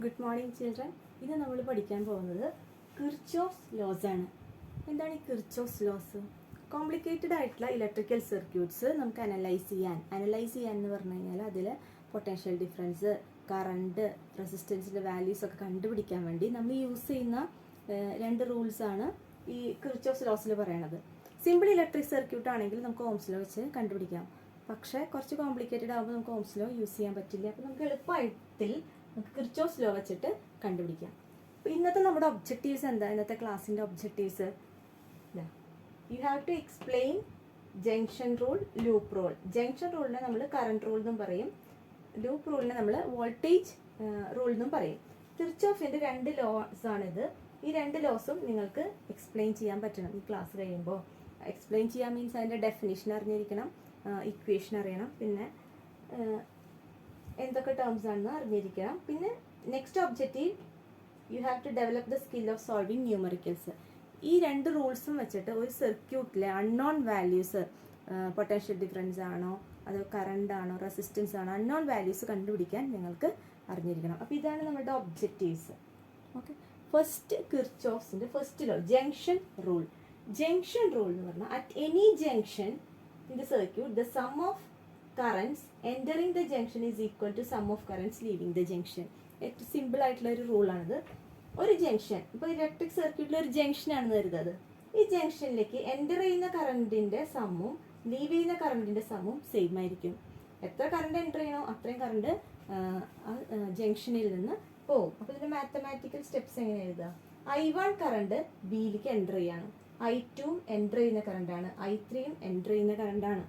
Good morning children. ഇത് നമ്മൾ പഠിക്കാൻ പോകുന്നത് കിർച്ചോഫ്സ് ലോസ് ആണ്. എന്താണ് ഈ കിർച്ചോഫ്സ് ലോസ്? കോംപ്ലിക്കേറ്റഡ് ആയിട്ടുള്ള ഇലക്ട്രിക്കൽ സർക്യൂട്ട്സ് നമുക്ക് അനലൈസ് ചെയ്യാൻ എന്ന് പറഞ്ഞു കഴിഞ്ഞാൽ അതിൽ പൊട്ടൻഷ്യൽ ഡിഫറൻസ്, കറണ്ട്, റെസിസ്റ്റൻസിൻ്റെ വാല്യൂസ് ഒക്കെ കണ്ടുപിടിക്കാൻ വേണ്ടി നമ്മൾ യൂസ് ചെയ്യുന്ന രണ്ട് റൂൾസാണ് ഈ കിർച്ചോഫ്സ് ലോസിൽ പറയണത്. സിമ്പിൾ ഇലക്ട്രിക് സർക്യൂട്ട് ആണെങ്കിൽ നമുക്ക് ഓംസ് ലോ വെച്ച് കണ്ടുപിടിക്കാം. പക്ഷേ കുറച്ച് കോംപ്ലിക്കേറ്റഡ് ആകുമ്പോൾ നമുക്ക് ഓംസ് ലോ യൂസ് ചെയ്യാൻ പറ്റില്ല. അപ്പോൾ നമുക്ക് എളുപ്പത്തിൽ നമുക്ക് കിർച്ചോഫ്സ് ലോ വെച്ചിട്ട് കണ്ടുപിടിക്കാം. അപ്പോൾ ഇന്നത്തെ നമ്മുടെ ഒബ്ജക്റ്റീവ്സ് എന്താ? ഇന്നത്തെ ക്ലാസ്സിൻ്റെ objectives you have to explain junction rule, loop rule. Junction റൂളിനെ നമ്മൾ കറണ്ട് റൂൾ എന്നും പറയും, ലൂപ്പ് റൂളിനെ നമ്മൾ വോൾട്ടേജ് റൂൾ എന്നും പറയും. കിർച്ചോഫിൻ്റെ രണ്ട് ലോസ് ആണിത്. ഈ രണ്ട് ലോസും നിങ്ങൾക്ക് എക്സ്പ്ലെയിൻ ചെയ്യാൻ പറ്റണം ഈ ക്ലാസ് കഴിയുമ്പോൾ. എക്സ്പ്ലെയിൻ ചെയ്യാൻ മീൻസ് അതിൻ്റെ ഡെഫിനിഷൻ അറിഞ്ഞിരിക്കണം, ഇക്വേഷൻ അറിയണം, പിന്നെ എന്തൊക്കെ ടേംസ് ആണെന്ന് അറിഞ്ഞിരിക്കണം. പിന്നെ next objective you have to develop the skill of solving numericals. ഈ രണ്ട് റൂൾസും വെച്ചിട്ട് ഒരു സർക്യൂട്ടിലെ അൺനോൺ വാല്യൂസ്, പൊട്ടൻഷ്യൽ ഡിഫറൻസ് ആണോ അതോ കറണ്ട് ആണോ റെസിസ്റ്റൻസ് ആണോ, അൺനോൺ വാല്യൂസ് കണ്ടുപിടിക്കാൻ നിങ്ങൾക്ക് അറിഞ്ഞിരിക്കണം. അപ്പോൾ ഇതാണ് നമ്മുടെ ഒബ്ജക്റ്റീവ്സ്. ഓക്കെ, ഫസ്റ്റ് കിർച്ചോഫ്സിൻ്റെ first law, junction rule. Junction rule എന്ന് പറഞ്ഞാൽ at any junction in the circuit the sum of currents entering the junction is equal to sum of currents leaving the junction. ഏറ്റവും simple ആയിട്ടുള്ള ഒരു റൂളാണിത്. ഒരു junction, ഇപ്പോൾ electric സർക്യൂട്ടിൽ ഒരു junction ആണെന്ന് കരുതുന്നത്. ഈ ജംഗ്ഷനിലേക്ക് എൻ്റർ ചെയ്യുന്ന കറണ്ടിൻ്റെ സമ്മും ലീവ് ചെയ്യുന്ന കറണ്ടിൻ്റെ സമ്മും സെയിം ആയിരിക്കും. എത്ര കറണ്ട് എൻ്റർ ചെയ്യണോ അത്രയും കറണ്ട് ജംഗ്ഷനിൽ നിന്ന് പോകും. അപ്പോൾ ഇതിൻ്റെ മാത്തമാറ്റിക്കൽ സ്റ്റെപ്സ് എങ്ങനെ എഴുതുക? I1 കറണ്ട് ബിയിലേക്ക് എൻ്റർ ചെയ്യാണ്, I2 എൻ്റർ ചെയ്യുന്ന കറണ്ടാണ്, I3 എൻ്റർ ചെയ്യുന്ന കറണ്ടാണ്,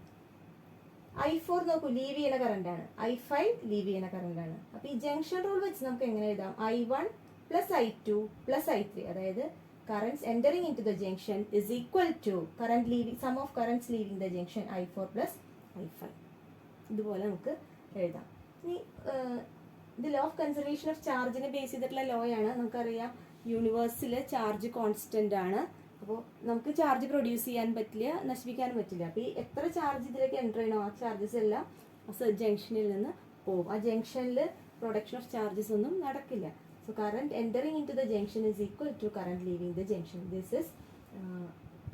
I4 നോക്കൂ ലീവ് ചെയ്യുന്ന കറണ്ടാണ്, I5 ലീവ് ചെയ്യുന്ന കറണ്ടാണ്. അപ്പോൾ ഈ ജംഗ്ഷൻ റൂൾ വെച്ച് നമുക്ക് എങ്ങനെ എഴുതാം? I1 plus I2 plus I3, അതായത് currents entering in to the junction is equal to current leaving sum of currents leaving the junction I4 plus I5. ഇതുപോലെ നമുക്ക് എഴുതാം. ഇനി ഇത് ലോ ഓഫ് കൺസർവേഷൻ ഓഫ് ചാർജിനെ ബേസ് ചെയ്തിട്ടുള്ള ലോ ആണ്. നമുക്കറിയാം യൂണിവേഴ്സിൽ ചാർജ് കോൺസ്റ്റൻ്റ് ആണ്. അപ്പോൾ നമുക്ക് ചാർജ് പ്രൊഡ്യൂസ് ചെയ്യാൻ പറ്റില്ല, നശിപ്പിക്കാനും പറ്റില്ല. അപ്പോൾ ഈ എത്ര ചാർജ് ഇതിലേക്ക് എൻ്റർ ചെയ്യണോ ആ ചാർജസ് എല്ലാം ജംഗ്ഷനിൽ നിന്ന് പോകും. ആ ജംഗ്ഷനിൽ പ്രൊഡക്ഷൻ ഓഫ് ചാർജസ് ഒന്നും നടക്കില്ല. So current entering in to the junction is equal to current leaving the junction. This is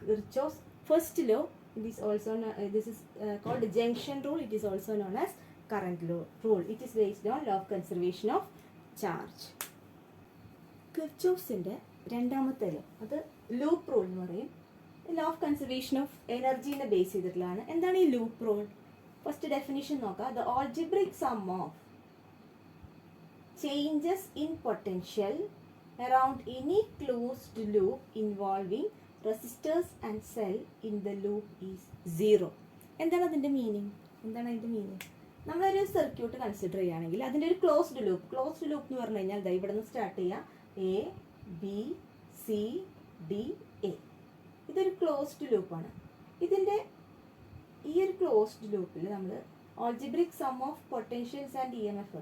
Kirchhoff's first law. It is also this is called junction rule. It is also known as current law rule. It is based on law of conservation of charge. കിർച്ചോഫ്സിൻ്റെ രണ്ടാമത്തെ law അത് loop rule എന്ന് പറയും. Law of conservation of എനർജീനെ base ചെയ്തിട്ടുള്ളതാണ്. എന്താണ് ഈ loop rule? First definition നോക്കാം. The algebraic some of changes in potential around any closed loop involving resistors and cell in the loop is zero. എന്താണ് അതിൻ്റെ meaning? നമ്മളൊരു സർക്യൂട്ട് കൺസിഡർ ചെയ്യുകയാണെങ്കിൽ അതിൻ്റെ ഒരു ക്ലോസ്ഡ് ലൂപ്പ് എന്ന് പറഞ്ഞു കഴിഞ്ഞാൽ ഇവിടെ നിന്ന് സ്റ്റാർട്ട് ചെയ്യാം. A, B, C, D, A. ഇതൊരു ക്ലോസ്ഡ് ലൂപ്പാണ്. ഇതിൻ്റെ ഈ ഒരു ക്ലോസ്ഡ് ലൂപ്പിൽ നമ്മൾ algebraic some of potentials and EMF.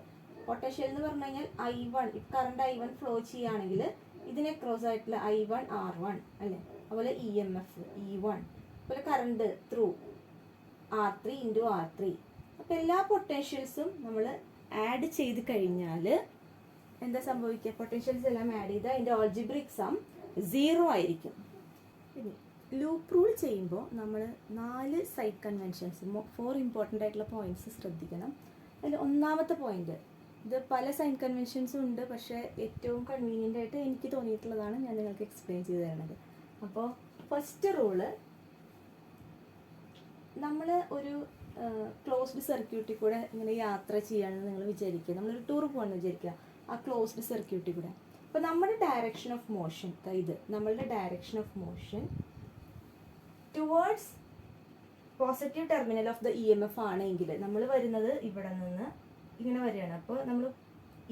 Potential എന്ന് പറഞ്ഞു കഴിഞ്ഞാൽ I1, കറണ്ട് I1 ഫ്ലോ ചെയ്യുകയാണെങ്കിൽ ഇതിനെ ക്രോസ് ആയിട്ടുള്ള I1 R1 അല്ലേ, അതുപോലെ EMF E1, അതുപോലെ current through R3 into R3. അപ്പോൾ എല്ലാ പൊട്ടൻഷ്യൽസും നമ്മൾ ആഡ് ചെയ്ത് കഴിഞ്ഞാൽ എന്താ സംഭവിക്കുക? പൊട്ടൻഷ്യൽസ് എല്ലാം ആഡ് ചെയ്താൽ അതിൻ്റെ ആൾജിബ്രിക് സം സീറോ ആയിരിക്കും. പിന്നെ ലൂപ്പ് റൂൾ ചെയ്യുമ്പോൾ നമ്മൾ 4 സൈഡ് കൺവെൻഷൻസ്, 4 ഇമ്പോർട്ടൻ്റ് ആയിട്ടുള്ള പോയിന്റ്സ് ശ്രദ്ധിക്കണം. അതിൽ ഒന്നാമത്തെ പോയിന്റ്, ഇത് പല സൈഡ് കൺവെൻഷൻസും ഉണ്ട്, പക്ഷേ ഏറ്റവും കൺവീനിയൻ്റ് ആയിട്ട് എനിക്ക് തോന്നിയിട്ടുള്ളതാണ് ഞാൻ നിങ്ങൾക്ക് എക്സ്പ്ലെയിൻ ചെയ്ത് തരുന്നത്. അപ്പോൾ ഫസ്റ്റ് റൂള്, നമ്മൾ ഒരു ക്ലോസ്ഡ് സർക്യൂട്ടിൽ കൂടെ ഇങ്ങനെ യാത്ര ചെയ്യുകയാണെന്ന് നിങ്ങൾ വിചാരിക്കുക. നമ്മളൊരു ടൂർ പോകണമെന്ന് വിചാരിക്കുക ആ ക്ലോസ്ഡ് സർക്യൂട്ടിൽ കൂടെ. അപ്പോൾ നമ്മുടെ ഡയറക്ഷൻ ഓഫ് മോഷൻ, നമ്മളുടെ direction of motion towards positive terminal of the EMF ആണെങ്കിൽ നമ്മൾ വരുന്നത് ഇവിടെ നിന്ന് ഇങ്ങനെ വരികയാണ്. അപ്പോൾ നമ്മൾ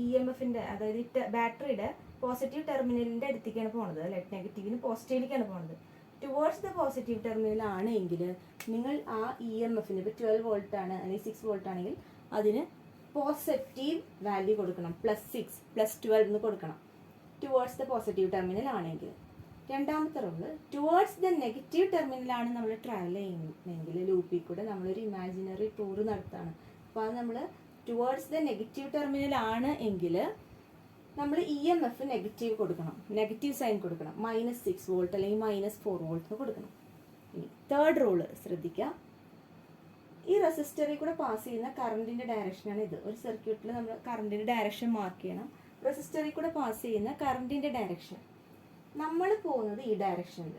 EMFൻ്റെ, അതായത് ബാറ്ററിയുടെ പോസിറ്റീവ് ടെർമിനലിൻ്റെ അടുത്തേക്കാണ് പോകുന്നത്, അല്ലെ, നെഗറ്റീവിന് പോസിറ്റീവിലേക്കാണ് പോകുന്നത്. ടുവേർഡ്സ് ദ പോസിറ്റീവ് ടെർമിനൽ ആണെങ്കിൽ നിങ്ങൾ ആ EMFന് ഇപ്പോൾ 12 വോൾട്ട് ആണ് അല്ലെങ്കിൽ 6 വോൾട്ട് ആണെങ്കിൽ അതിന് പോസിറ്റീവ് വാല്യൂ കൊടുക്കണം, +6 +12 എന്ന് കൊടുക്കണം ടുവേർഡ്സ് ദ പോസിറ്റീവ് ടെർമിനൽ ആണെങ്കിൽ. രണ്ടാമത്തെ റൂള്, ടുവേർഡ്സ് ദ നെഗറ്റീവ് ടെർമിനലാണ് നമ്മൾ ട്രാവൽ ചെയ്യുന്നതെങ്കിൽ ലൂപ്പിൽ കൂടെ നമ്മളൊരു ഇമാജിനറി ടൂർ നടത്താണ്. അപ്പോൾ അത് നമ്മൾ ടുവേർഡ്സ് ദ നെഗറ്റീവ് ടെർമിനൽ ആണ് എങ്കിൽ നമ്മൾ EMF നെഗറ്റീവ് കൊടുക്കണം, നെഗറ്റീവ് സൈൻ കൊടുക്കണം, -6 വോൾട്ട് അല്ലെങ്കിൽ -4 വോൾട്ട് കൊടുക്കണം. ഇനി തേർഡ് റൂള് ശ്രദ്ധിക്കുക, ഈ റെസിസ്റ്ററിൽ കൂടെ പാസ് ചെയ്യുന്ന കറണ്ടിൻ്റെ ഡയറക്ഷനാണ് ഇത്. ഒരു സർക്യൂട്ടിൽ നമ്മൾ കറണ്ടിൻ്റെ ഡയറക്ഷൻ മാർക്ക് ചെയ്യണം. റെസിസ്റ്ററിൽ കൂടെ പാസ് ചെയ്യുന്ന കറണ്ടിൻ്റെ ഡയറക്ഷൻ, നമ്മൾ പോകുന്നത് ഈ ഡയറക്ഷനിൽ.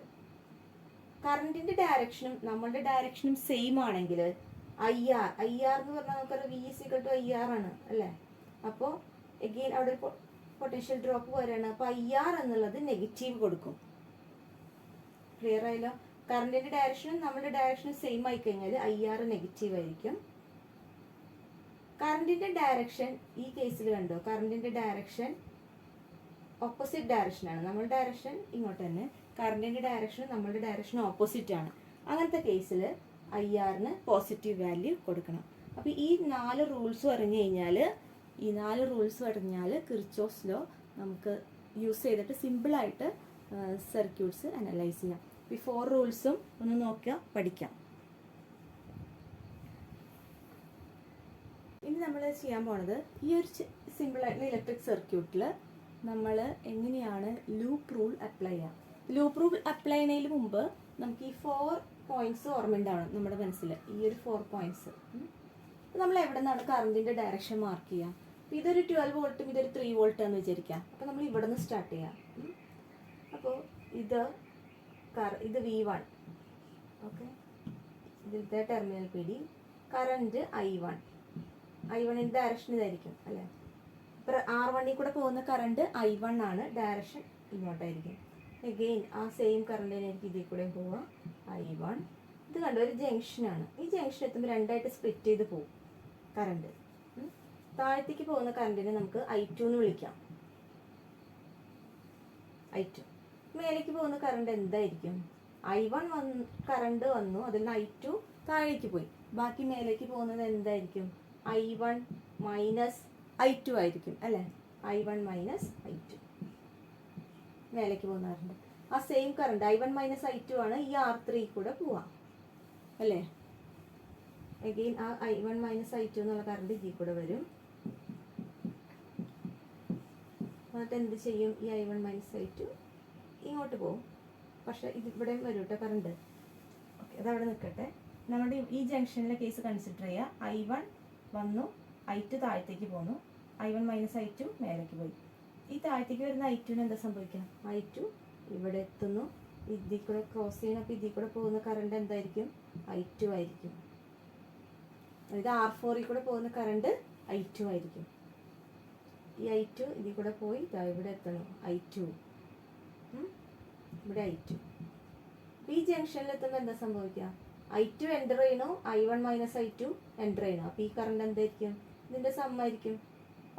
കറണ്ടിൻ്റെ ഡയറക്ഷനും നമ്മളുടെ ഡയറക്ഷനും സെയിം ആണെങ്കിൽ IR എന്ന് പറഞ്ഞാൽ നമുക്കറിയാം V IR ആണ് അല്ലേ. അപ്പോൾ എഗെയിൻ അവിടെ ഒരു പൊട്ടൻഷ്യൽ ഡ്രോപ്പ് വരെയാണ്. അപ്പോൾ IR എന്നുള്ളത് നെഗറ്റീവ് കൊടുക്കും. ക്ലിയർ ആയല്ലോ? കറണ്ടിൻ്റെ ഡയറക്ഷനും നമ്മുടെ ഡയറക്ഷനും സെയിം ആയി കഴിഞ്ഞാൽ IR നെഗറ്റീവ് ആയിരിക്കും. കറണ്ടിൻ്റെ ഡയറക്ഷൻ ഈ കേസിൽ കണ്ടോ, കറണ്ടിൻ്റെ ഡയറക്ഷൻ ഓപ്പോസിറ്റ് ഡയറക്ഷനാണ്. നമ്മുടെ ഡയറക്ഷൻ ഇങ്ങോട്ട് തന്നെ, കറണ്ടിൻ്റെ ഡയറക്ഷനും നമ്മളുടെ ഡയറക്ഷൻ ഓപ്പോസിറ്റ് ആണ്. അങ്ങനത്തെ കേസിൽ IRന് പോസിറ്റീവ് വാല്യൂ കൊടുക്കണം. അപ്പോൾ ഈ 4 റൂൾസ് അറിഞ്ഞു കഴിഞ്ഞാൽ കിർച്ചോഫ്സ് ലോ നമുക്ക് യൂസ് ചെയ്തിട്ട് സിമ്പിളായിട്ട് സർക്യൂട്ട്സ് അനലൈസ് ചെയ്യാം. ഈ 4 റൂൾസും ഒന്ന് നോക്കുക, പഠിക്കാം. ഇനി നമ്മൾ ചെയ്യാൻ പോണത് ഈ ഒരു സിമ്പിളായിട്ടുള്ള ഇലക്ട്രിക് സർക്യൂട്ടിൽ നമ്മൾ എങ്ങനെയാണ് ലൂപ്പ് റൂൾ അപ്ലൈ ചെയ്യാം. ലൂപ്പ് റൂൾ അപ്ലൈ ചെയ്യുന്നതിന് മുമ്പ് നമുക്ക് ഈ 4 പോയിന്റ്സ് ഓർമ്മയുണ്ടാവണം നമ്മുടെ മനസ്സിൽ. ഈ ഒരു 4 പോയിന്റ്സ് നമ്മൾ എവിടെ നിന്നാണ് കറണ്ടിൻ്റെ ഡയറക്ഷൻ മാർക്ക് ചെയ്യുക. അപ്പോൾ ഇതൊരു 12 വോൾട്ടും ഇതൊരു 3 വോൾട്ടാന്ന് വിചാരിക്കാം. അപ്പോൾ നമ്മൾ ഇവിടെ നിന്ന് സ്റ്റാർട്ട് ചെയ്യാം. അപ്പോൾ ഇത് V1, ഓക്കെ, ഇതിലത്തെ terminal PD, current I1 direction ഇതായിരിക്കും അല്ലേ. ഇപ്പോൾ R1 കൂടെ പോകുന്ന കറണ്ട് I1 ആണ്, ഡയറക്ഷൻ ഇങ്ങോട്ടായിരിക്കും. എഗെയിൻ ആ സെയിം കറണ്ടിന് എനിക്ക് ഇതിൽ കൂടെ പോവാം I1. ഇത് കണ്ടോ, ഒരു ജംഗ്ഷനാണ്. ഈ ജംഗ്ഷൻ എത്തുമ്പോൾ രണ്ടായിട്ട് സ്പ്ലിറ്റ് ചെയ്ത് പോകും കറണ്ട്. താഴത്തേക്ക് പോകുന്ന കറണ്ടിനെ നമുക്ക് I2 എന്ന് വിളിക്കാം. I2. മേലേക്ക് പോകുന്ന കറണ്ട് എന്തായിരിക്കും? I1 കറണ്ട് വന്നു, അതിൽ നിന്ന് I2 താഴേക്ക് പോയി. ബാക്കി മേലേക്ക് പോകുന്നത് എന്തായിരിക്കും? I1 മൈനസ് I2 ആയിരിക്കും അല്ലേ. I1 മൈനസ് I2 മേലേക്ക് പോകുന്ന കറണ്ട്. ആ same current I1 minus I2 ആണ് ഈ R3 കൂടെ പോവാം അല്ലേ. അഗെയിൻ ആ I1 മൈനസ് I2 എന്നുള്ള കറണ്ട് ഇതിൽ കൂടെ വരും. എന്നിട്ട് എന്ത് ചെയ്യും? ഈ I1 മൈനസ് I2 ഇങ്ങോട്ട് പോകും. പക്ഷെ ഇത് ഇവിടെയും വരും കേട്ടോ കറണ്ട്. ഓക്കെ, അതവിടെ നിൽക്കട്ടെ. നമ്മുടെ ഈ ജംഗ്ഷനിലെ കേസ് കൺസിഡർ ചെയ്യുക. I1 വന്നു, I2 താഴത്തേക്ക് പോന്നു, I1 മൈനസ് I2 മേലേക്ക് പോയി. ഈ താഴത്തേക്ക് വരുന്ന I2ന് എന്താ സംഭവിക്കാം? I2 ഇവിടെ എത്തുന്നു, ഇതിൽ കൂടെ ക്രോസ് ചെയ്യണം. അപ്പോൾ ഇതിൽ കൂടെ പോകുന്ന കറണ്ട് എന്തായിരിക്കും? I2 ആയിരിക്കും. അതായത് R4 കൂടെ പോകുന്ന കറണ്ട് I2 ആയിരിക്കും. ഈ I2 ഇതിൽ കൂടെ പോയി ഇവിടെ എത്തണം, I2 ഇവിടെ I2. ഈ ജംഗ്ഷനിൽ എത്തുമ്പോൾ എന്താ സംഭവിക്കുക? I2 എൻ്റർ ചെയ്യണോ, I1 മൈനസ് I2 എൻ്റർ ചെയ്യണോ. അപ്പോൾ ഈ കറണ്ട് എന്തായിരിക്കും? ഇതിൻ്റെ സം ആയിരിക്കും.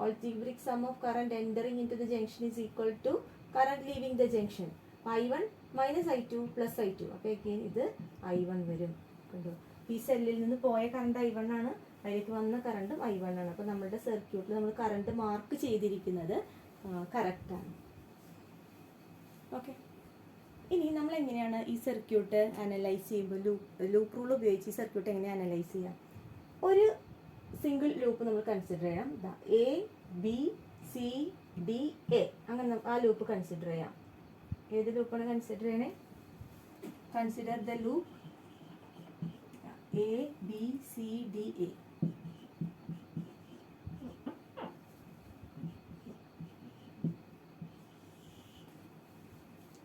Algebraic sum of current entering into the junction is equal to current leaving the junction. I1 minus I2 plus I2. അപ്പോൾ again ഇത് I1 വരും. കണ്ടോ, ഈ സെല്ലിൽ നിന്ന് പോയ കറണ്ട് I1 ആണ്, അതിലേക്ക് വന്ന കറണ്ടും I1 ആണ്. അപ്പോൾ നമ്മുടെ സർക്യൂട്ടിൽ നമ്മൾ കറണ്ട് മാർക്ക് ചെയ്തിരിക്കുന്നത് കറക്റ്റാണ്. ഓക്കെ, ഇനി നമ്മൾ എങ്ങനെയാണ് ഈ സർക്യൂട്ട് അനലൈസ് ചെയ്യുമ്പോൾ ലൂപ്പ് റൂൾ ഉപയോഗിച്ച് ഈ സർക്യൂട്ട് എങ്ങനെ അനലൈസ് ചെയ്യാം? ഒരു സിംഗിൾ ലൂപ്പ് നമ്മൾ കൺസിഡർ ചെയ്യണം. ABCDA അങ്ങനെ ആ ലൂപ്പ് കൺസിഡർ ചെയ്യാം. ഏത് ലൂപ്പാണ് കൺസിഡർ ചെയ്യണേ? Consider the loop ABCDA.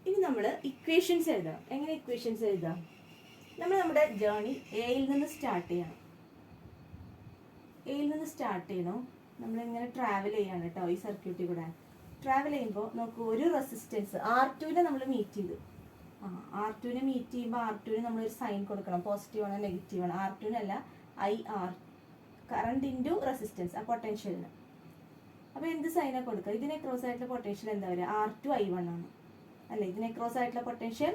ഇനി നമ്മൾ ഇക്വേഷൻസ് എഴുതാം. എങ്ങനെ ഇക്വേഷൻസ് എഴുതാം? നമ്മുടെ ജേർണി എയിൽ നിന്ന് സ്റ്റാർട്ട് ചെയ്യണം. നമ്മളിങ്ങനെ ട്രാവൽ ചെയ്യാണ് കേട്ടോ ഈ സർക്യൂട്ടിൽ കൂടെ. ട്രാവൽ ചെയ്യുമ്പോൾ നമുക്ക് ഒരു റെസിസ്റ്റൻസ് R2നെ നമ്മൾ മീറ്റ് ചെയ്തു. R2നെ മീറ്റ് ചെയ്യുമ്പോൾ R2ന് നമ്മളൊരു സൈൻ കൊടുക്കണം, പോസിറ്റീവ് ആണോ നെഗറ്റീവ് ആണോ. R2നല്ല IR, കറണ്ട് ഇൻറ്റു റെസിസ്റ്റൻസ്, ആ പൊട്ടൻഷ്യലിന്. അപ്പോൾ എന്ത് സൈനാണ് കൊടുക്കുക? ഇതിനെ ക്രോസ് ആയിട്ടുള്ള പൊട്ടൻഷ്യൽ എന്താ വരിക? R2 I1 ആണ് അല്ലേ. ഇതിനെ ക്രോസ് ആയിട്ടുള്ള പൊട്ടൻഷ്യൽ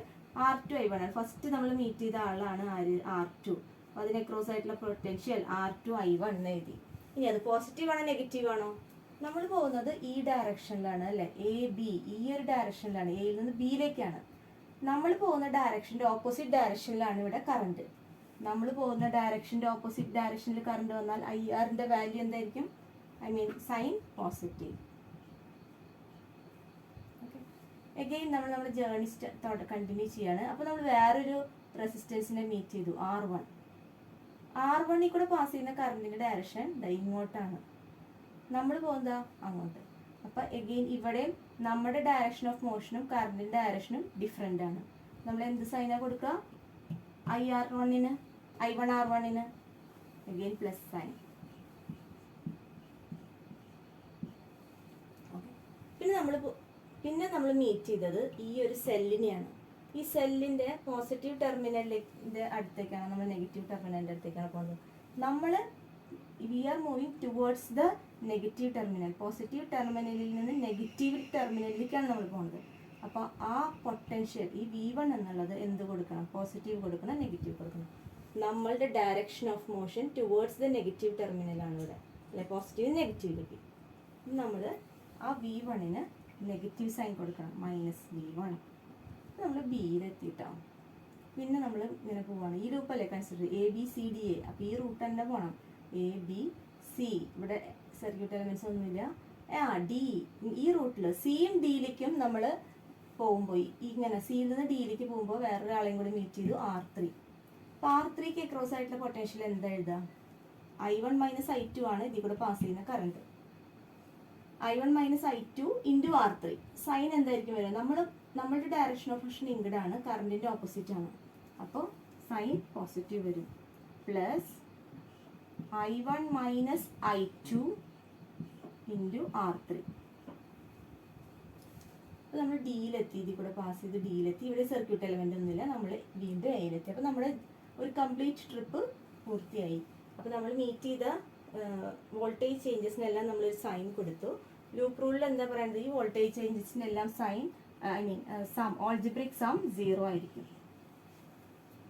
R2 I1 ആണ്. ഫസ്റ്റ് നമ്മൾ മീറ്റ് ചെയ്ത ആളാണ് ആര്? R2. അപ്പോൾ അതിനെ ക്രോസ് ആയിട്ടുള്ള പൊട്ടൻഷ്യൽ R2 I1 എന്ന് എഴുതി. ഇനി അത് പോസിറ്റീവ് ആണോ നെഗറ്റീവ് ആണോ? നമ്മൾ പോകുന്നത് ഈ ഡയറക്ഷനിലാണ് അല്ലേ. AB ഈ ഒരു ഡയറക്ഷനിലാണ്, എയിൽ നിന്ന് ബിയിലേക്കാണ്. നമ്മൾ പോകുന്ന ഡയറക്ഷൻ്റെ ഓപ്പോസിറ്റ് ഡയറക്ഷനിലാണ് ഇവിടെ കറണ്ട്. നമ്മൾ പോകുന്ന ഡയറക്ഷൻ്റെ ഓപ്പോസിറ്റ് ഡയറക്ഷനിൽ കറണ്ട് വന്നാൽ IRൻ്റെ വാല്യൂ എന്തായിരിക്കും? Sign positive. എഗെയിൻ നമ്മൾ നമ്മുടെ ജേർണി കണ്ടിന്യൂ ചെയ്യാണ്. അപ്പോൾ നമ്മൾ വേറൊരു റെസിസ്റ്റൻസിനെ മീറ്റ് ചെയ്തു, R1. R1ൽ കൂടെ പാസ് ചെയ്യുന്ന കറണ്ടിൻ്റെ ഡയറക്ഷൻ ഇങ്ങോട്ടാണ്, നമ്മൾ പോകുന്നതാ അങ്ങോട്ട്. അപ്പോൾ എഗെയിൻ ഇവിടെയും നമ്മുടെ ഡയറക്ഷൻ ഓഫ് മോഷനും കറണ്ടിൻ്റെ ഡയറക്ഷനും ഡിഫറെൻ്റ് ആണ്. നമ്മൾ എന്ത് സൈനാണ് കൊടുക്കുക? I1R1ന് എഗെയിൻ പ്ലസ് സൈൻ. പിന്നെ നമ്മൾ മീറ്റ് ചെയ്തത് ഈ ഒരു സെല്ലിനെയാണ്. ഈ സെല്ലിൻ്റെ പോസിറ്റീവ് ടെർമിനലിൻ്റെ അടുത്തേക്കാണ് നമ്മൾ നെഗറ്റീവ് ടെർമിനലിൻ്റെ അടുത്തേക്കാണ് പോകുന്നത്. നമ്മൾ we are moving towards the negative terminal. Positive ടെർമിനലിൽ നിന്ന് നെഗറ്റീവ് ടെർമിനലിലേക്കാണ് നമ്മൾ പോകുന്നത്. അപ്പോൾ ആ പൊട്ടൻഷ്യൽ ഈ V1 എന്നുള്ളത് എന്ത് കൊടുക്കണം? പോസിറ്റീവ് കൊടുക്കണം, നെഗറ്റീവ് കൊടുക്കണം. നമ്മളുടെ direction of motion towards the negative ടെർമിനലാണ് ഇവിടെ, അല്ലെ? പോസിറ്റീവ് നെഗറ്റീവിലേക്ക്. നമ്മൾ ആ V1ന് നെഗറ്റീവ് സൈൻ കൊടുക്കണം, -V1. നമ്മൾ ബിയിലെത്തിയിട്ടാവും. പിന്നെ നമ്മൾ ഇങ്ങനെ പോവാണ്, ഈ ലൂപ്പല്ലേ കൺസിഡർ ABCDA. അപ്പോൾ ഈ റൂട്ട് തന്നെ പോകണം, ABC. ഇവിടെ സർക്യൂട്ട് എലമെൻറ്റ്സ് ഒന്നുമില്ല. D ഈ റൂട്ടിൽ സിയും ഡിയിലേക്കും നമ്മൾ പോകുമ്പോൾ ഇങ്ങനെ സിയിൽ നിന്ന് ഡിയിലേക്ക് പോകുമ്പോൾ വേറൊരാളെയും കൂടി മീറ്റ് ചെയ്തു, R3. അപ്പോൾ R3ക്ക് അക്രോസ് ആയിട്ടുള്ള പൊട്ടൻഷ്യൽ എന്താ എഴുതാം? I1 - I2 ആണ് ഇതിൽ കൂടെ പാസ് ചെയ്യുന്ന current. I1 - I2 × R3. Sign എന്തായിരിക്കും വരിക? നമ്മളുടെ ഡയറക്ഷൻ ഓഫ് മോഷൻ ഇങ്ങോട്ടാണ്, കറണ്ടിൻ്റെ ഓപ്പോസിറ്റ് ആണ്. അപ്പോൾ സൈൻ പോസിറ്റീവ് വരും, പ്ലസ് I1 - I2 × R3. അപ്പോൾ നമ്മൾ ഡിയിലെത്തി, ഇതിൽ കൂടെ പാസ് ചെയ്ത് ഡിയിലെത്തി. ഇവിടെ സർക്യൂട്ട് എലമെൻ്റ് ഒന്നുമില്ല, നമ്മൾ വീണ്ടും എയിലെത്തി. അപ്പോൾ നമ്മുടെ ഒരു കംപ്ലീറ്റ് ട്രിപ്പ് പൂർത്തിയായി. അപ്പോൾ നമ്മൾ മീറ്റ് ചെയ്ത വോൾട്ടേജ് ചേഞ്ചസിനെല്ലാം നമ്മളൊരു സൈൻ കൊടുത്തു. ലൂപ്പ് റൂളിൽ എന്താ പറയുന്നത്? ഈ വോൾട്ടേജ് ചേഞ്ചസിനെല്ലാം സൈൻ സം ഓൾജിബ്രിക് സം 0 ആയിരിക്കും.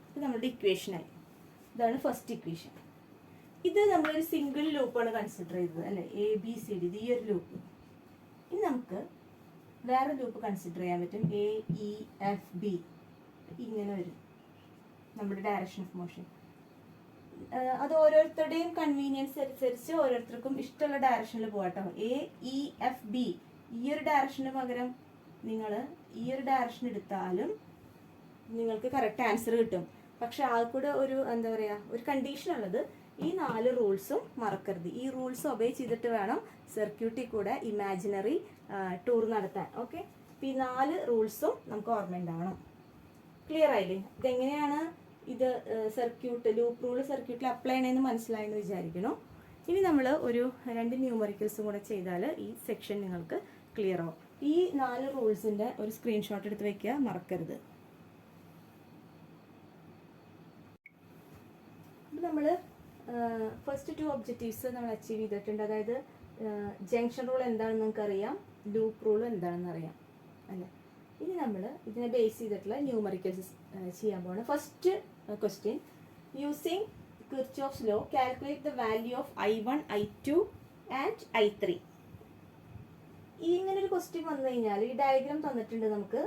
ഇത് നമ്മുടെ ഇക്വേഷനായി. ഇതാണ് ഫസ്റ്റ് ഇക്വേഷൻ. ഇത് നമ്മളൊരു സിംഗിൾ ലൂപ്പാണ് കൺസിഡർ ചെയ്തത്, അല്ലേ? ABCD, ഇത് ഈ ഒരു ലൂപ്പ്. ഇനി നമുക്ക് വേറെ ലൂപ്പ് കൺസിഡർ ചെയ്യാൻ പറ്റും, AEFB. ഇങ്ങനെ വരും നമ്മുടെ ഡയറക്ഷൻ ഓഫ് മോഷൻ. അത് ഓരോരുത്തരുടെയും കൺവീനിയൻസ് അനുസരിച്ച് ഓരോരുത്തർക്കും ഇഷ്ടമുള്ള ഡയറക്ഷനിൽ പോകട്ടോ. AEFB ഈ ഒരു ഡയറക്ഷന് പകരം നിങ്ങൾ ഈ ഒരു ഡയറക്ഷൻ എടുത്താലും നിങ്ങൾക്ക് കറക്റ്റ് ആൻസർ കിട്ടും. പക്ഷെ ആൾക്കൂടെ ഒരു എന്താ പറയുക, ഒരു കണ്ടീഷൻ ഉള്ളത്, ഈ 4 റൂൾസും മറക്കരുത്. ഈ റൂൾസ് ഒബേ ചെയ്തിട്ട് വേണം സർക്യൂട്ടിൽ കൂടെ ഇമാജിനറി ടൂർ നടത്താൻ. ഓക്കെ, ഈ 4 റൂൾസും നമുക്ക് ഓർമ്മയുണ്ടാവണം. ക്ലിയർ ആയില്ലേ? ഇതെങ്ങനെയാണ് ഇത് സർക്യൂട്ട് ലൂപ്പ് റൂൾ സർക്യൂട്ടിൽ അപ്ലൈ ചെയ്യണമെന്ന് മനസ്സിലായെന്ന് വിചാരിക്കണം. ഇനി നമ്മൾ ഒരു 2 ന്യൂമറിക്കൽസും കൂടെ ചെയ്താൽ ഈ സെക്ഷൻ നിങ്ങൾക്ക് ക്ലിയർ ആവും. ഈ 4 റൂൾസിൻ്റെ ഒരു സ്ക്രീൻഷോട്ട് എടുത്ത് വെക്കുക, മറക്കരുത്. നമ്മൾ ഫസ്റ്റ് 2 ഒബ്ജക്റ്റീവ്സ് നമ്മൾ അച്ചീവ് ചെയ്തിട്ടുണ്ട്. അതായത് ജംഗ്ഷൻ റൂൾ എന്താണെന്ന് നമുക്കറിയാം, ലൂപ്പ് റൂൾ എന്താണെന്ന് അറിയാം, അല്ലേ? ഇനി നമ്മൾ ഇതിനെ ബേസ് ചെയ്തിട്ടുള്ള ന്യൂമറിക്കൽസ് ചെയ്യാൻ പോവാണ്. First question, using Kirchhoff's law calculate the value of I1, I2 and I3. ഇങ്ങനെ ഒരു ക്വസ്റ്റ്യൻ വന്നു കഴിഞ്ഞാൽ ഈ ഡയഗ്രാം തന്നിട്ടുണ്ട് നമുക്ക്.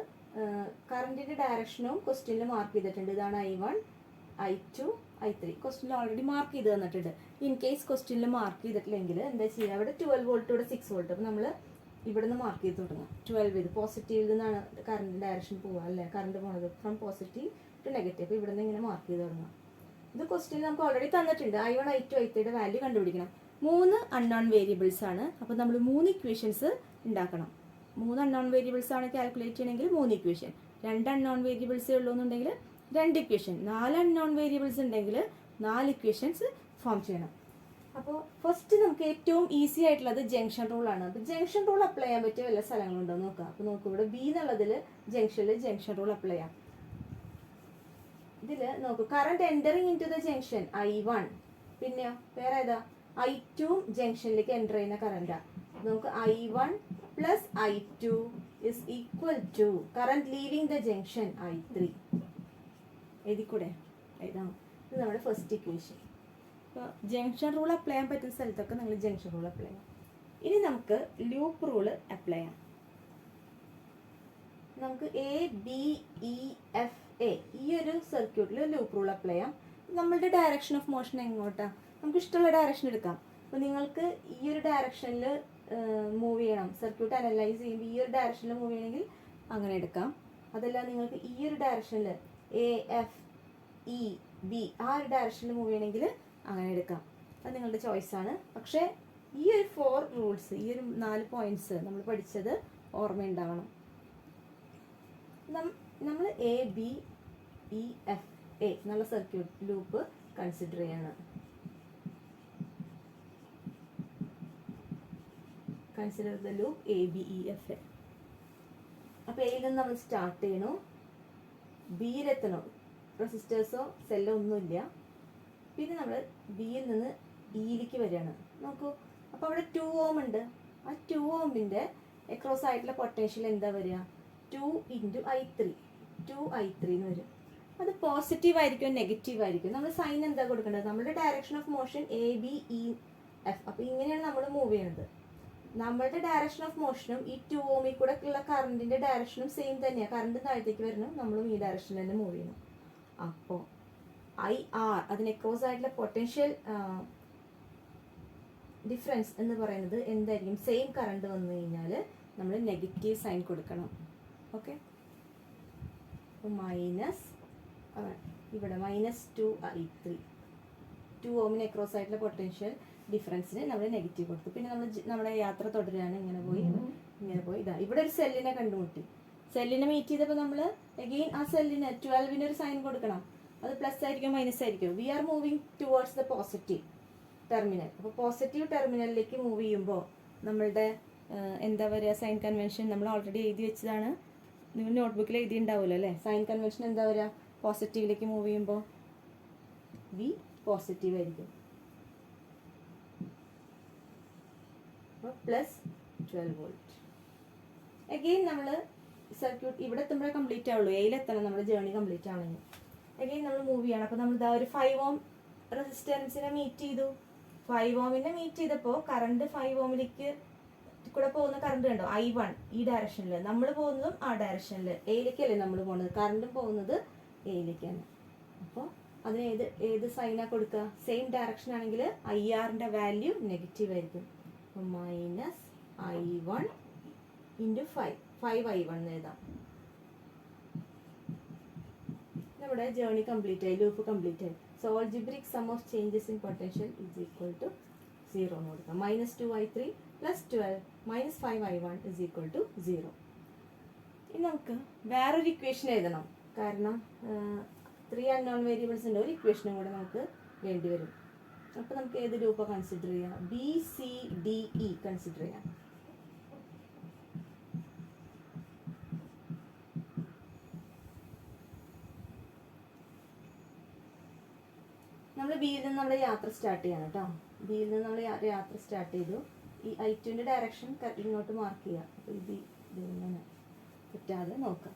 കറണ്ടിൻ്റെ ഡയറക്ഷനും ക്വസ്റ്റ്യനിൽ മാർക്ക് ചെയ്തിട്ടുണ്ട്. ഇതാണ് I1, I2, I3. ക്വസ്റ്റ്യനിൽ ഓൾറെഡി മാർക്ക് ചെയ്ത് തന്നിട്ടുണ്ട്. ഇൻ കേസ് ക്വസ്റ്റ്യനിൽ മാർക്ക് ചെയ്തിട്ടില്ലെങ്കിൽ എന്താ ചെയ്യുക? അവിടെ 12 വോൾട്ട്, ഇവിടെ 6 വോൾട്ട്. അപ്പോൾ നമ്മൾ ഇവിടെ നിന്ന് മാർക്ക് ചെയ്ത് തുടങ്ങാം. 12 ഇത് പോസിറ്റീവിൽ നിന്നാണ് കറണ്ട് ഡയറക്ഷൻ പോവുക, അല്ലേ? കറണ്ട് പോകുന്നത് ഫ്രം പോസിറ്റീവ് ടു നെഗറ്റീവ്. അപ്പോൾ ഇവിടെ നിന്ന് ഇങ്ങനെ മാർക്ക് ചെയ്ത് തുടങ്ങാം. ഇത് ക്വസ്റ്റ്യൻ നമുക്ക് ഓൾറെഡി തന്നിട്ടുണ്ട്. I1, I2, I3യുടെ വാല്യൂ കണ്ടുപിടിക്കണം. 3 അൺനോൺ വേരിയബിൾസ് ആണ്. അപ്പോൾ നമ്മൾ 3 ഇക്വേഷൻസ് ഉണ്ടാക്കണം. 3 അൺനോൺ വേരിയബിൾസ് ആണ് കാൽക്കുലേറ്റ് ചെയ്യണമെങ്കിൽ 3 ഇക്വേഷൻ. 2 അൺനോൺ വേരിയബിൾസേ ഉള്ളൂ എന്നുണ്ടെങ്കിൽ 2 ഇക്വേഷൻ. 4 അൺനോൺ വേരിയബിൾസ് ഉണ്ടെങ്കിൽ 4 ഇക്വേഷൻസ് ഫോം ചെയ്യണം. അപ്പോൾ ഫസ്റ്റ് നമുക്ക് ഏറ്റവും ഈസി ആയിട്ടുള്ളത് ജംഗ്ഷൻ റൂളാണ്. അപ്പോൾ ജംഗ്ഷൻ റൂൾ അപ്ലൈ ചെയ്യാൻ പറ്റിയ വല്ല സ്ഥലങ്ങളുണ്ടോ നോക്കാം. അപ്പോൾ നോക്കൂ, ഇവിടെ B എന്നുള്ളതിൽ ജംഗ്ഷനിൽ ജംഗ്ഷൻ റൂൾ അപ്ലൈ ചെയ്യാം. ഇതിൽ നോക്കൂ, current entering in to the junction I1. പിന്നെ വേറെ ഏതാ? I2 ജംഗ്ഷനിലേക്ക് എൻ്റർ ചെയ്യുന്ന കറണ്ടാണ്. നമുക്ക് I1 + I2 = current leaving the junction I3. എഴുതിക്കൂടെ? എഴുതാം. ഇത് നമ്മുടെ ഫസ്റ്റ് ഇക്വേഷൻ. അപ്പോൾ ജംഗ്ഷൻ റൂൾ അപ്ലൈ ചെയ്യാൻ പറ്റുന്ന സ്ഥലത്തൊക്കെ നിങ്ങൾ ജംഗ്ഷൻ റൂൾ അപ്ലൈ ചെയ്യാം. ഇനി നമുക്ക് ലൂപ്പ് റൂള് അപ്ലൈ ചെയ്യാം. നമുക്ക് ABEFA ഈ ഒരു സർക്യൂട്ടിൽ ലൂപ്പ് റൂൾ അപ്ലൈ ചെയ്യാം. നമ്മളുടെ ഡയറക്ഷൻ ഓഫ് മോഷൻ എങ്ങോട്ടാണ്? നമുക്ക് ഇഷ്ടമുള്ള ഡയറക്ഷൻ എടുക്കാം. അപ്പോൾ നിങ്ങൾക്ക് ഈ ഒരു ഡയറക്ഷനിൽ മൂവ് ചെയ്യണം, സർക്യൂട്ട് അനലൈസ് ചെയ്യുമ്പോൾ ഈ ഒരു ഡയറക്ഷനിൽ മൂവ് ചെയ്യണമെങ്കിൽ അങ്ങനെ എടുക്കാം. അതല്ല നിങ്ങൾക്ക് ഈ ഒരു ഡയറക്ഷനിൽ എ എഫ് ഇ ബി ആ ഒരു ഡയറക്ഷനിൽ മൂവ് ചെയ്യണമെങ്കിൽ അങ്ങനെ എടുക്കാം. അത് നിങ്ങളുടെ ചോയ്സാണ്. പക്ഷേ ഈ ഒരു 4 റൂൾസ്, ഈ ഒരു 4 പോയിന്റ്സ് നമ്മൾ പഠിച്ചത് ഓർമ്മയുണ്ടാവണം. നമ്മൾ A B E F A എന്നുള്ള സർക്യൂട്ട് ലൂപ്പ് കൺസിഡർ ചെയ്യണം. Consider the loop A B E F A. അപ്പോൾ എയിൽ നിന്ന് നമ്മൾ സ്റ്റാർട്ട് ചെയ്യണു, ബിയിലെത്തണം. റെസിസ്റ്റേഴ്സോ സെല്ലോ ഒന്നുമില്ല. പിന്നെ നമ്മൾ ബിയിൽ നിന്ന് ഇയിലേക്ക് വരികയാണ്. നോക്കൂ, അപ്പോൾ അവിടെ 2 ഓം ഉണ്ട്. ആ 2 ഓമിൻ്റെ അക്രോസ് ആയിട്ടുള്ള പൊട്ടൻഷ്യൽ എന്താ വരിക? 2 × I3, 2I3 എന്ന് വരും. അത് പോസിറ്റീവ് ആയിരിക്കും നെഗറ്റീവ് ആയിരിക്കും. നമ്മൾ സൈൻ എന്താ കൊടുക്കേണ്ടത്? നമ്മുടെ direction of motion A B E F. അപ്പോൾ ഇങ്ങനെയാണ് നമ്മൾ മൂവ് ചെയ്യുന്നത്. നമ്മളുടെ ഡയറക്ഷൻ ഓഫ് മോഷനും ഈ 2 ഓമിൽ കൂടെ ഉള്ള കറണ്ടിൻ്റെ ഡയറക്ഷനും സെയിം തന്നെയാണ്. കറണ്ട് താഴത്തേക്ക് വരുന്നു, നമ്മളും ഈ ഡയറക്ഷനിൽ തന്നെ മൂവ് ചെയ്യുന്നു. അപ്പോൾ IR അതിന് അക്രോസ് ആയിട്ടുള്ള പൊട്ടൻഷ്യൽ ഡിഫറൻസ് എന്ന് പറയുന്നത് എന്തായിരിക്കും? സെയിം കറണ്ട് വന്നു കഴിഞ്ഞാൽ നമ്മൾ നെഗറ്റീവ് സൈൻ കൊടുക്കണം. ഓക്കെ, അപ്പോൾ മൈനസ് ഇവിടെ -2I3, 2 ഓമിന് അക്രോസ് ആയിട്ടുള്ള പൊട്ടൻഷ്യൽ ഡിഫറൻസിന് നമ്മൾ നെഗറ്റീവ് കൊടുത്തു. പിന്നെ നമ്മുടെ യാത്ര തുടരുകയാണ്. ഇങ്ങനെ പോയി ഇതാ ഇവിടെ ഒരു സെല്ലിനെ കണ്ടുമുട്ടി. സെല്ലിനെ മീറ്റ് ചെയ്തപ്പോൾ നമ്മൾ അഗെയിൻ ആ സെല്ലിന് 12ന് ഒരു സൈൻ കൊടുക്കണം. അത് പ്ലസ് ആയിരിക്കും മൈനസ് ആയിരിക്കും? We are moving towards the positive terminal. അപ്പോൾ പോസിറ്റീവ് ടെർമിനലിലേക്ക് മൂവ് ചെയ്യുമ്പോൾ നമ്മളുടെ എന്താ പറയുക, സൈൻ കൺവെൻഷൻ നമ്മൾ ഓൾറെഡി എഴുതി വെച്ചതാണ്. നിങ്ങൾ നോട്ട്ബുക്കിൽ എഴുതി ഉണ്ടാവുമല്ലോ അല്ലേ? സൈൻ കൺവെൻഷൻ എന്താ പറയുക? പോസിറ്റീവിലേക്ക് മൂവ് ചെയ്യുമ്പോൾ വി പോസിറ്റീവ് ആയിരിക്കും. അപ്പോൾ +12 വോൾട്ട്. അഗെയിൻ നമ്മൾ സർക്യൂട്ട് ഇവിടെ എത്തുമ്പോഴേ കംപ്ലീറ്റ് ആവുള്ളൂ. എയിലെത്തണം നമ്മുടെ ജേർണി കംപ്ലീറ്റ് ആണെങ്കിൽ. അഗെയിൻ നമ്മൾ മൂവ് ചെയ്യണം. അപ്പോൾ നമ്മൾ ഇതാ ഒരു 5 ഓം റെസിസ്റ്റൻസിനെ മീറ്റ് ചെയ്തു. 5 ഓമിനെ മീറ്റ് ചെയ്തപ്പോൾ കറണ്ട് 5 ഓമിലേക്ക് കൂടെ പോകുന്ന കറണ്ട് കണ്ടോ? I1 ഈ ഡയറക്ഷനിൽ, നമ്മൾ പോകുന്നതും ആ ഡയറക്ഷനിൽ. എയിലേക്കല്ലേ നമ്മൾ പോകുന്നത്? കറണ്ടും പോകുന്നത് എയിലേക്കാണ്. അപ്പോൾ അതിന് ഏത് സൈനാണ് കൊടുക്കുക? സെയിം ഡയറക്ഷൻ ആണെങ്കിൽ IRൻ്റെ വാല്യൂ നെഗറ്റീവ് ആയിരിക്കും. അപ്പോൾ -I1 × 5I1 എന്ന് എഴുതാം. നമ്മുടെ ജേർണി കംപ്ലീറ്റ് ആയി, ലൂപ്പ് കംപ്ലീറ്റ് ആയി. So algebraic sum of changes in potential is equal to 0 എന്ന് കൊടുക്കാം. -2I3 + 12 -5I1 = 0. ഇനി നമുക്ക് വേറൊരു ഇക്വേഷൻ എഴുതണം. കാരണം 3 അൺനോൺ വേരിയബിൾസ് ഉണ്ട്. ഒരു ഇക്വേഷനും കൂടെ നമുക്ക് വേണ്ടി വരും. അപ്പോൾ നമുക്ക് ഏത് ലൂപ്പാണ് കൺസിഡർ ചെയ്യാം? BCDE കൺസിഡർ ചെയ്യാം. നമ്മൾ ബിയിൽ നിന്ന് നമ്മുടെ യാത്ര സ്റ്റാർട്ട് ചെയ്യണം കേട്ടോ. ബിയിൽ നിന്ന് നമ്മൾ യാത്ര സ്റ്റാർട്ട് ചെയ്തു. ഈ I2ൻ്റെ ഡയറക്ഷൻ ഇങ്ങോട്ട് മാർക്ക് ചെയ്യുക. അപ്പോൾ ഇതിങ്ങനെ തെറ്റാതെ നോക്കാം.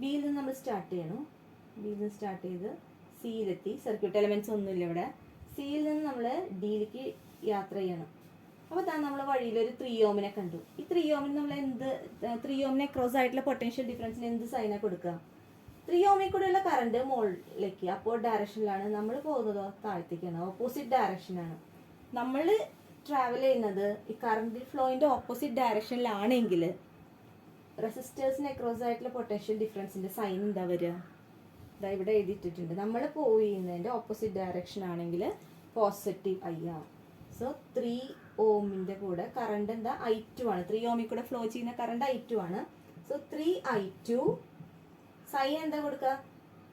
ബിയിൽ നിന്ന് നമ്മൾ സ്റ്റാർട്ട് ചെയ്യണം. ബിയിൽ നിന്ന് സ്റ്റാർട്ട് ചെയ്ത് സിയിലെത്തി. സർക്യൂട്ട് എലമെൻറ്റ്സ് ഒന്നുമില്ല ഇവിടെ. സിയിൽ നിന്ന് നമ്മൾ ഡിയിലേക്ക് യാത്ര ചെയ്യണം. അപ്പോൾ നമ്മൾ വഴിയിലൊരു 3 ഓമിനെ കണ്ടു. ഈ 3 ഓമിന് നമ്മൾ 3 ഓമിനെ ക്രോസ് ആയിട്ടുള്ള പൊട്ടൻഷ്യൽ ഡിഫറൻസിന് എന്ത് സൈനാണ് കൊടുക്കുക? 3 ഓമിൽ കൂടെയുള്ള കറണ്ട് മുകളിലേക്ക് അപ്പോർഡ് ഡയറക്ഷനിലാണ്. നമ്മൾ പോകുന്നതോ താഴത്തേക്കാണ്, ഓപ്പോസിറ്റ് ഡയറക്ഷനാണ്. നമ്മൾ ട്രാവൽ ചെയ്യുന്നത് ഈ കറണ്ട് ഫ്ലോയിൻ്റെ ഓപ്പോസിറ്റ് ഡയറക്ഷനിലാണെങ്കിൽ റെസിസ്റ്റേഴ്സിന് അക്രോസ് ആയിട്ടുള്ള പൊട്ടൻഷ്യൽ ഡിഫറൻസിൻ്റെ സൈൻ എന്താ വരിക? ഇതാ ഇവിടെ എഴുതിയിട്ടിട്ടുണ്ട്. നമ്മൾ പോവുന്നതിൻ്റെ ഓപ്പോസിറ്റ് ഡയറക്ഷൻ ആണെങ്കിൽ പോസിറ്റീവ് IR. സോ 3 ഓമിൻ്റെ കൂടെ കറണ്ട് എന്താ? I2 ആണ്. 3 ഓമിൽ കൂടെ ഫ്ലോ ചെയ്യുന്ന കറണ്ട് I2 ആണ്. സോ 3I2 സൈൻ എന്താ കൊടുക്കുക?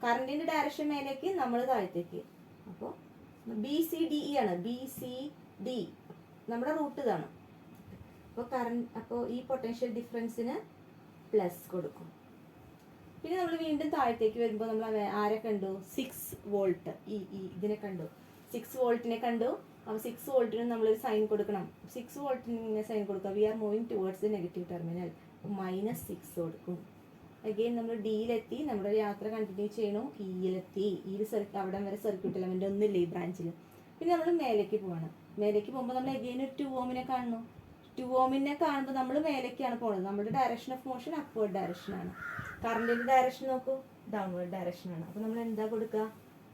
കറണ്ടിൻ്റെ ഡയറക്ഷൻ മേലേക്ക്, നമ്മൾ താഴത്തേക്ക്. അപ്പോൾ BCDE ആണ്. BCD നമ്മുടെ റൂട്ട് ഇതാണ്. അപ്പോൾ ഈ പൊട്ടൻഷ്യൽ ഡിഫറൻസിന് പ്ലസ് കൊടുക്കും. പിന്നെ നമ്മൾ വീണ്ടും താഴത്തേക്ക് വരുമ്പോൾ നമ്മൾ ആരെ കണ്ടു? 6 വോൾട്ട്. ഇതിനെ കണ്ടു, 6 വോൾട്ടിനെ കണ്ടു. അപ്പോൾ 6 വോൾട്ടിന് നമ്മളൊരു സൈൻ കൊടുക്കണം. 6 വോൾട്ടിന് സൈൻ കൊടുക്കുക. We are moving towards the negative terminal. -6 കൊടുക്കും. അഗെയിൻ നമ്മൾ ഡിയിലെത്തി. നമ്മുടെ യാത്ര കണ്ടിന്യൂ ചെയ്യണു. ഇയിലെത്തി. അവിടെ വരെ സർക്യൂട്ട് എലമെൻ്റ് ഒന്നുമില്ല ഈ ബ്രാഞ്ചിൽ. പിന്നെ നമ്മൾ മേലേക്ക് പോവാണ്. മേലേക്ക് പോകുമ്പോൾ നമ്മൾ അഗെയിൻ ഒരു 2 ഓമിനെ കാണുന്നു. 2 ഓമിനെ കാണുമ്പോൾ നമ്മൾ മേലേക്കാണ് പോകുന്നത്. നമ്മുടെ ഡയറക്ഷൻ ഓഫ് മോഷൻ അപ്വേർഡ് ഡയറക്ഷനാണ്. കറണ്ടിൻ്റെ ഡയറക്ഷൻ നോക്കൂ, ഡൗൺവേർഡ് ഡയറക്ഷനാണ്. അപ്പോൾ നമ്മൾ എന്താ കൊടുക്കുക?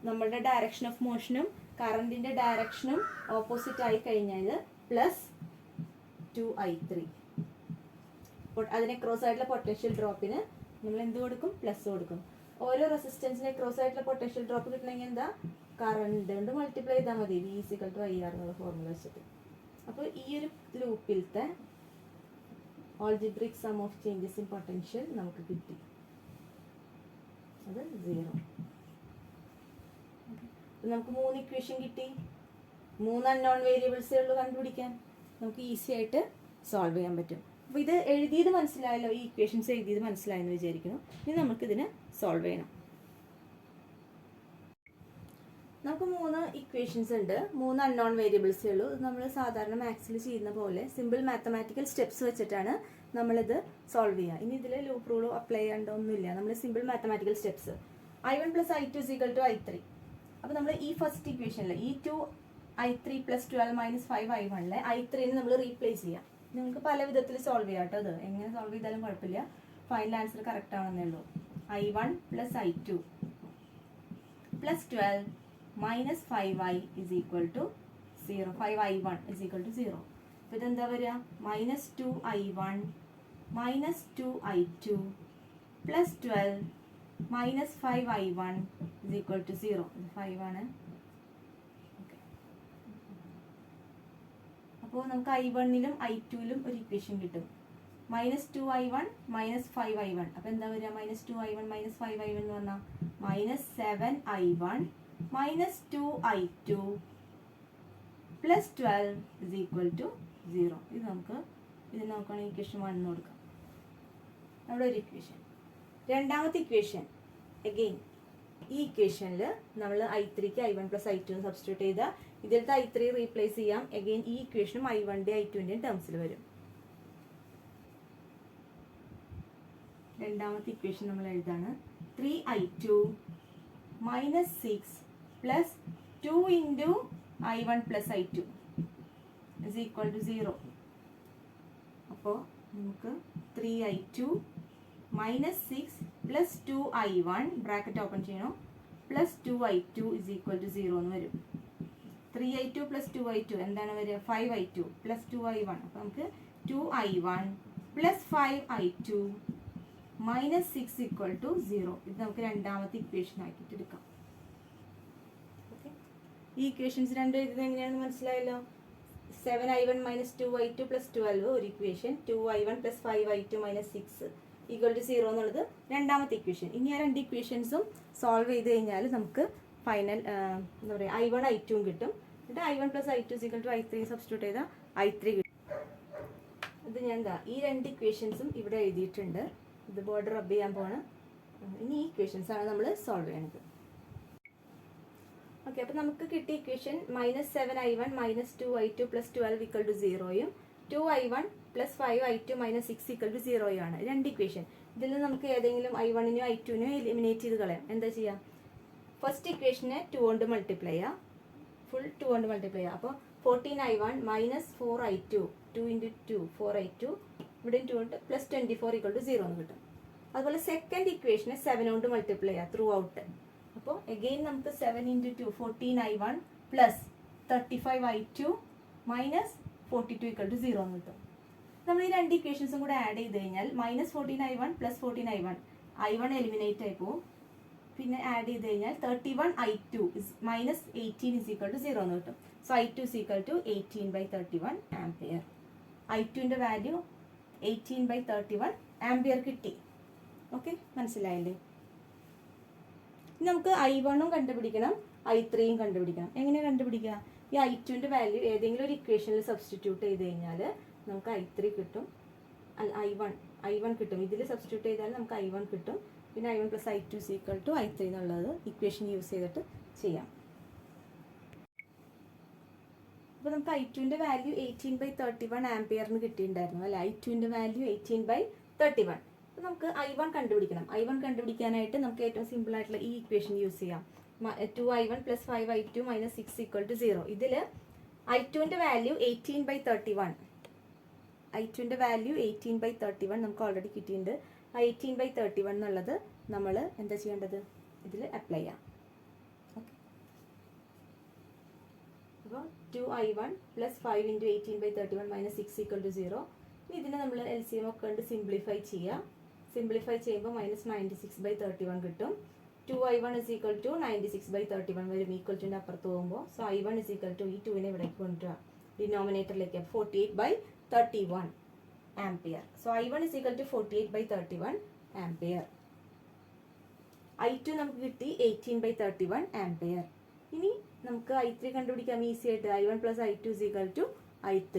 നമ്മളുടെ ഡയറക്ഷൻ ഓഫ് മോഷനും കറണ്ടിൻ്റെ ഡയറക്ഷനും ഓപ്പോസിറ്റ് ആയി കഴിഞ്ഞാൽ +2I3. അതിനെ ക്രോസ് ആയിട്ടുള്ള പൊട്ടൻഷ്യൽ ഡ്രോപ്പിന് നമ്മൾ എന്ത് കൊടുക്കും? പ്ലസ് കൊടുക്കും. ഓരോ റെസിസ്റ്റൻസിനെ ക്രോസ് ആയിട്ടുള്ള പൊട്ടൻഷ്യൽ ഡ്രോപ്പ് കിട്ടണമെങ്കിൽ എന്താ? കറണ്ട് കൊണ്ട് മൾട്ടിപ്ലൈ ചെയ്താൽ മതി, V = IR എന്നുള്ള ഫോർമുല വെച്ചിട്ട്. അപ്പോൾ ഈ ഒരു ലൂപ്പിലത്തെ algebraic sum of changes in potential നമുക്ക് കിട്ടി, അത് 0. നമുക്ക് 3 ഇക്വേഷൻ കിട്ടി. 3 അൺനോൺ വേരിയബിൾസേ ഉള്ളൂ കണ്ടുപിടിക്കാൻ. നമുക്ക് ഈസി ആയിട്ട് സോൾവ് ചെയ്യാൻ പറ്റും. അപ്പോൾ ഇത് എഴുതിയത് മനസ്സിലായല്ലോ, ഈ ഇക്വേഷൻസ് എഴുതിയത് മനസ്സിലായെന്ന് വിചാരിക്കുന്നു. ഇനി നമുക്കിതിന് സോൾവ് ചെയ്യണം. നമുക്ക് 3 ഇക്വേഷൻസ് ഉണ്ട്, 3 അൺനോൺ വേരിയബിൾസേ ഉള്ളൂ. ഇത് നമ്മൾ സാധാരണ മാത്സിൽ ചെയ്യുന്ന പോലെ സിമ്പിൾ മാത്തമാറ്റിക്കൽ സ്റ്റെപ്സ് വെച്ചിട്ടാണ് നമ്മളിത് സോൾവ് ചെയ്യുക. ഇനി ഇതിൽ ലൂപ്പ് റൂളോ അപ്ലൈ ചെയ്യേണ്ടതൊന്നുമില്ല. നമ്മൾ simple mathematical steps. I1 + I2 = I3. അപ്പോൾ നമ്മൾ ഈ ഫസ്റ്റ് ഇക്വേഷനിൽ E2 I3 + 12 - 5I1 I3നെ നമ്മൾ റീപ്ലേസ് ചെയ്യാം. നിങ്ങൾക്ക് പല വിധത്തിൽ സോൾവ് ചെയ്യാം കേട്ടോ. അത് എങ്ങനെ സോൾവ് ചെയ്താലും കുഴപ്പമില്ല, ഫൈനൽ ആൻസർ കറക്റ്റ് ആണെന്നേ ഉള്ളൂ. I1 + I2 + 12 - 5I = 0. 5I1 = 0. അപ്പോൾ ഇതെന്താ വരിക? -2I1 - 2I2 + 12 - 5I1 = 0. ഇത് 5 ആണ്. അപ്പോൾ നമുക്ക് I1ലും I2ലും ഒരു ഇക്വേഷൻ കിട്ടും. -2I1 - 5I1. അപ്പോൾ എന്താ വരിക? -2I1 - 5I1 എന്ന് പറഞ്ഞാൽ -7I1 - 2I2 + 12 = 0. ഇത് നോക്കുകയാണെങ്കിൽ ഇക്വേഷൻ 1 കൊടുക്കാം. അവിടെ ഒരു ഇക്വേഷൻ. രണ്ടാമത്തെ ഇക്വേഷൻ അഗെയിൻ ഈ ഇക്വേഷനിൽ നമ്മൾ I3ക്ക് I1 + I2 സബ്സ്റ്റിറ്റ്യൂട്ട് ചെയ്താൽ ഇതിലത്തെ I3 റീപ്ലേസ് ചെയ്യാം. അഗെയിൻ ഈ ഇക്വേഷനും I1ൻ്റെയും I2ൻ്റെയും ടേംസിൽ വരും. രണ്ടാമത്തെ ഇക്വേഷൻ നമ്മൾ എഴുതാണ് 3I2 - 6 + 2 × I1 + I2 = 0. അപ്പോൾ നമുക്ക് 3I2 - 6 + 2I1 ബ്രാക്കറ്റ് ഓപ്പൺ ചെയ്യണം + 2I2 = 0 എന്ന് വരും. 3I2 + 2I2 എന്താണ് വരിക? 5I2 + 2I1. അപ്പോൾ നമുക്ക് 2I1 + 5I2 - 6 = 0. ഇത് നമുക്ക് രണ്ടാമത്തെ ഇക്വേഷൻ ആക്കിയിട്ട് എടുക്കാം. ഓക്കെ, ഈ ഇക്വേഷൻസ് രണ്ടും എഴുതുന്നത് എങ്ങനെയാണെന്ന് മനസ്സിലായല്ലോ. 7I1 - 2I2 + 12 ഒരു ഇക്വേഷൻ, 2I1 + 5I2 - 6 = 0 എന്നുള്ളത് രണ്ടാമത്തെ ഇക്വേഷൻ. ഇനി ആ രണ്ട് ഇക്വേഷൻസും സോൾവ് ചെയ്ത് കഴിഞ്ഞാൽ നമുക്ക് ഫൈനൽ എന്താ പറയുക I1 I2 കിട്ടും. എന്നിട്ട് I1 + I2 = I3 സബ്സ്റ്റിറ്റ്യൂട്ട് ചെയ്താൽ I3 കിട്ടും. ഇത് ഞാൻ ഈ രണ്ട് ഇക്വേഷൻസും ഇവിടെ എഴുതിയിട്ടുണ്ട്. ഇത് ബോർഡർ റബ്ബ് ചെയ്യാൻ പോവാണ്. ഇനി ഈ ഇക്വേഷൻസ് ആണ് നമ്മൾ സോൾവ് ചെയ്യണത്. ഓക്കെ, അപ്പോൾ നമുക്ക് കിട്ടിയ equation -7I1 - 2I2 + 12 = 0യും 2I1 + 5I2 - 6 = 0യും ആണ് രണ്ട് ഇക്വേഷൻ. ഇതിൽ നമുക്ക് ഏതെങ്കിലും I1നെയോ I2നെയോ എലിമിനേറ്റ് ചെയ്ത് കളയാം. എന്താ ചെയ്യുക? ഫസ്റ്റ് ഇക്വേഷനെ 2 കൊണ്ട് മൾട്ടിപ്ലൈ ചെയ്യുക, ഫുൾ 2 കൊണ്ട് മൾട്ടിപ്ലൈ ചെയ്യുക. അപ്പോൾ 14I1 - 4I2 2 × 2 4I2 ഇവിടെ 2 കൊണ്ട് +24 = 0 എന്ന് കിട്ടും. അതുപോലെ സെക്കൻഡ് ഇക്വേഷനെ 7 കൊണ്ട് മൾട്ടിപ്ലൈ ചെയ്യുക ത്രൂ ഔട്ട്. അപ്പോൾ അഗെയിൻ നമുക്ക് 7 × 2 14I1 + 35I2 - 42 = 0 എന്ന് കിട്ടും. നമ്മൾ ഈ രണ്ട് ഇക്വേഷൻസും കൂടെ ആഡ് ചെയ്ത് കഴിഞ്ഞാൽ -14I1 + 14I1 I1 എലിമിനേറ്റ് ആയി പോകും. പിന്നെ ആഡ് ചെയ്ത് കഴിഞ്ഞാൽ 31I2 - 18 = 0 എന്ന് കിട്ടും. So I2 = 18/31 ampere. I2ൻ്റെ വാല്യൂ 18/31 ആംപിയർ കിട്ടി. ഓക്കെ, മനസ്സിലായില്ലേ? നമുക്ക് I1ഉം കണ്ടുപിടിക്കണം, I3യും കണ്ടുപിടിക്കണം. എങ്ങനെ കണ്ടുപിടിക്കുക? ഈ I2ൻ്റെ വാല്യൂ ഏതെങ്കിലും ഒരു ഇക്വേഷനിൽ സബ്സ്റ്റിറ്റ്യൂട്ട് ചെയ്ത് കഴിഞ്ഞാൽ നമുക്ക് I3 കിട്ടും, അല്ല I1 കിട്ടും. ഇതിൽ സബ്സ്റ്റിറ്റ്യൂട്ട് ചെയ്താൽ നമുക്ക് I1 കിട്ടും. പിന്നെ I1 + I2 = I3 എന്നുള്ളത് ഇക്വേഷൻ യൂസ് ചെയ്തിട്ട് ചെയ്യാം. അപ്പോൾ നമുക്ക് I2ൻ്റെ വാല്യൂ 18/31 ആംപിയറിന് കിട്ടിയിട്ടുണ്ടായിരുന്നു അല്ലേ? I2ൻ്റെ വാല്യൂ 18/31. അപ്പോൾ നമുക്ക് I1 കണ്ടുപിടിക്കണം. I1 കണ്ടുപിടിക്കാനായിട്ട് നമുക്ക് ഏറ്റവും സിമ്പിൾ ആയിട്ടുള്ള ഈ ഇക്വേഷൻ യൂസ് ചെയ്യാം. 2I1 + 5I2 - 6 = 0. ഇതിൽ I2ൻ്റെ വാല്യൂ 18/31. I2ൻ്റെ വാല്യൂ 18/31 നമുക്ക് ഓൾറെഡി കിട്ടിയിട്ടുണ്ട്. 18/31 എന്നുള്ളത് നമ്മൾ എന്താ ചെയ്യേണ്ടത്? ഇതിൽ അപ്ലൈ ചെയ്യാം. ഓക്കെ, അപ്പോൾ 2I1 + 5 × 18/31 - 6 = 0. ഇനി ഇതിനെ നമ്മൾ LCM ഒക്കെ കൊണ്ട് സിംപ്ലിഫൈ ചെയ്യുക. സിംപ്ലിഫൈ ചെയ്യുമ്പോൾ -96/31 കിട്ടും. 2i1 is equal to 96/31 വരും. ഈക്വൽ ടുൻ്റെ അപ്പുറത്ത് പോകുമ്പോൾ so i1 is equal to ഈ 2നെ ഇവിടേക്ക് കൊണ്ടുവരിക, ഡിനോമിനേറ്ററിലേക്ക് 48/31 ampere. So i1 is equal to 48/31 ampere. i2 നമുക്ക് കിട്ടി 18/31 ആംപിയർ. ഇനി നമുക്ക് i3 കണ്ടുപിടിക്കാം ഈസി ആയിട്ട്. i1 + i2 is equal to i3.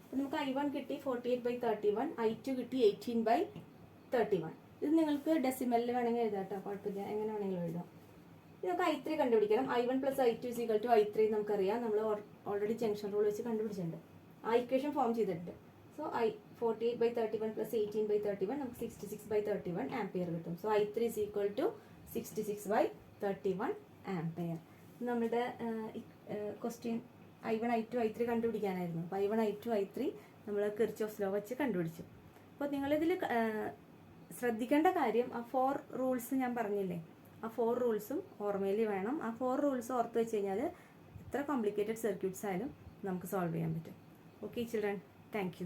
അപ്പോൾ നമുക്ക് i1 കിട്ടി 48/31, i2 കിട്ടി 18/31. ഇത് നിങ്ങൾക്ക് ഡെസിമലിൽ വേണമെങ്കിൽ എഴുതാം കേട്ടോ, കുഴപ്പമില്ല, എങ്ങനെ വേണമെങ്കിലും എഴുതാം. ഇത് നമുക്ക് i3 കണ്ടുപിടിക്കണം. i1 + i2 is equal to i3 നമുക്കറിയാം, നമ്മൾ ഓൾറെഡി ജംഗ്ഷൻ റൂൾ വെച്ച് കണ്ടുപിടിച്ചിട്ടുണ്ട്, ആ ഇക്വേഷൻ ഫോം ചെയ്തിട്ടുണ്ട്. സോ 48/31 + 18/31 നമുക്ക് 66/31 ആംപിയർ കിട്ടും. So i3 is equal to 66/31 ampere. നമ്മുടെ ക്വസ്റ്റ്യൻ i1, i2, i3 കണ്ടുപിടിക്കാനായിരുന്നു. അപ്പോൾ i1, i2, i3 നമ്മൾ കിർച്ചോഫ് ലോ വെച്ച് കണ്ടുപിടിച്ചു. അപ്പോൾ നിങ്ങളിതിൽ ശ്രദ്ധിക്കേണ്ട കാര്യം, ആ 4 റൂൾസ് ഞാൻ പറഞ്ഞില്ലേ, ആ 4 റൂൾസും ഓർമ്മയിൽ വേണം. ആ 4 റൂൾസ് ഓർത്ത് വെച്ച് കഴിഞ്ഞാൽ എത്ര കോംപ്ലിക്കേറ്റഡ് സർക്യൂട്ട്സ് ആയാലും നമുക്ക് സോൾവ് ചെയ്യാൻ പറ്റും. Okay children, thank you.